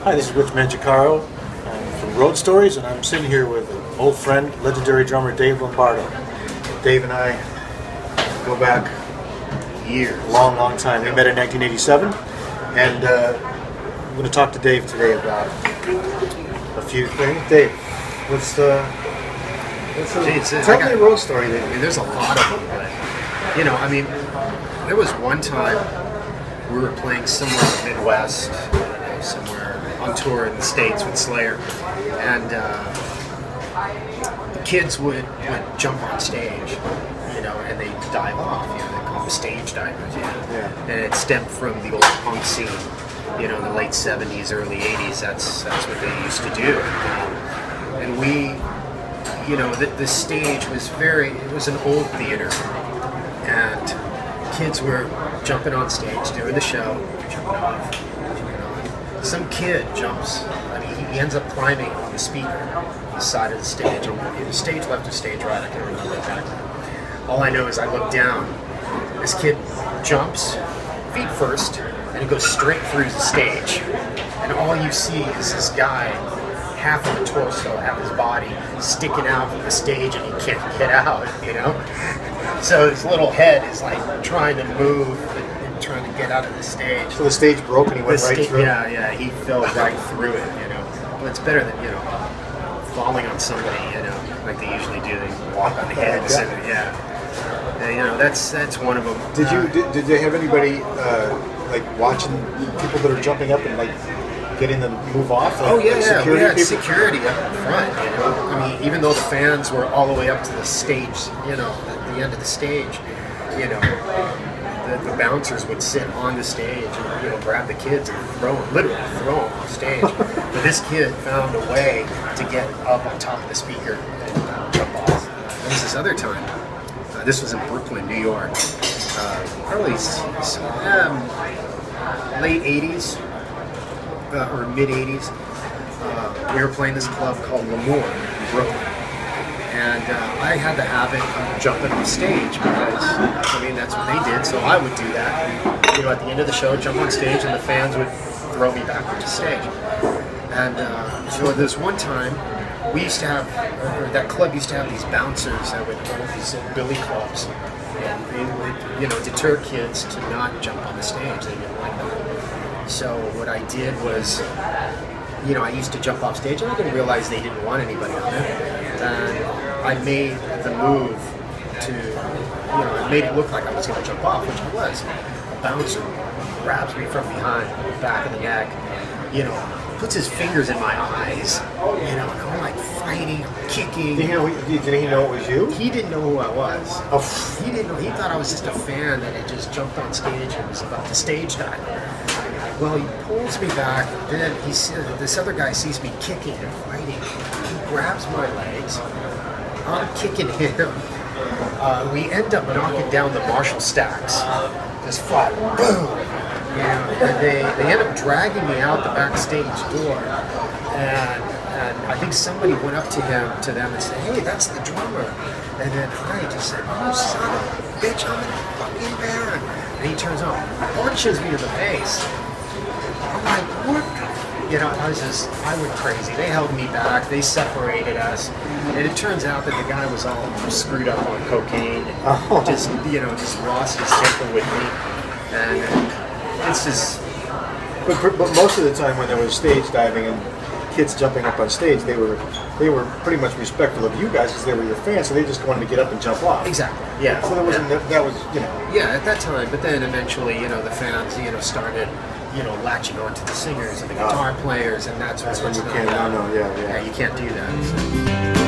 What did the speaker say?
Hi, this is Rich Mangiacaro. I'm from Road Stories, and I'm sitting here with an old friend, legendary drummer Dave Lombardo. Dave and I go back years, long time. We met in 1987, and I'm going to talk to Dave today about a few things. Dave, tell me a road story. I mean, there's a lot of them, but, there was one time we were playing somewhere in the Midwest, somewhere on tour in the States with Slayer, and the kids would jump on stage, and they'd dive off, they call them stage divers, Yeah. And it stemmed from the old punk scene, in the late 70s, early 80s, that's what they used to do. And we, the stage was it was an old theater, and kids were jumping on stage, doing the show, jumping off. Some kid jumps, he ends up climbing on the speaker on the side of the stage, or the stage left or stage right, I can't remember exactly. All I know is I look down, this kid jumps, feet first, and he goes straight through the stage. And all you see is this guy, half of the torso, half his body, sticking out from the stage, and he can't get out, So his little head is like trying to move and trying to get out of the stage. So the stage broke and he went right through? Yeah, he fell right through it, Well, it's better than, falling on somebody, like they usually do. They walk on the heads, and that's one of them. Did they have anybody like watching people that are jumping up and like getting them to move off? We had security up in front. Even though the fans were all the way up to the stage, at the end of the stage, the bouncers would sit on the stage and grab the kids and literally throw them off stage. But this kid found a way to get up on top of the speaker and jump off. There was this other time. This was in Brooklyn, New York. Probably late 80s or mid 80s. We were playing this club called Lombardo in Brooklyn. And I had the habit of jumping off stage because, that's what they did, so I would do that. And, at the end of the show, jump on stage, and the fans would throw me back onto stage. And so there's one time, we used to have, or that club used to have these bouncers that would hold these billy clubs. And they would, deter kids to not jump on the stage. They didn't like that. So what I did was, I used to jump off stage, and I didn't realize they didn't want anybody on it. And I made the move to, I made it look like I was going to jump off, which I was. A bouncer grabs me from behind, back of the neck, puts his fingers in my eyes, and I'm like fighting, kicking. Did he know it was you? He didn't know who I was. Oh. He didn't know. He thought I was just a fan that had just jumped on stage and was about to stage dive. Well, he pulls me back, then this other guy sees me kicking and fighting. He grabs my legs. I'm kicking him. We end up knocking down the Marshall stacks. Just flat, boom! And they end up dragging me out the backstage door. And I think somebody went up to them and said, "Hey, that's the drummer." And then I just said, "Oh, son of a bitch, I'm in a fucking band." And he turns on, punches me in the face. I'm like, what? I went crazy. They held me back. They separated us. And it turns out that the guy was all screwed up on cocaine. And just lost his temper with me. And it's just... But most of the time when there was stage diving and kids jumping up on stage, they were pretty much respectful of you guys because they were your fans, so they just wanted to get up and jump off. Exactly, yeah. So that was, Yeah, at that time. But then eventually, the fans, started... latching onto the singers and the guitar players, and that's when you can't. You can't do that. Yeah, you can't do that. So.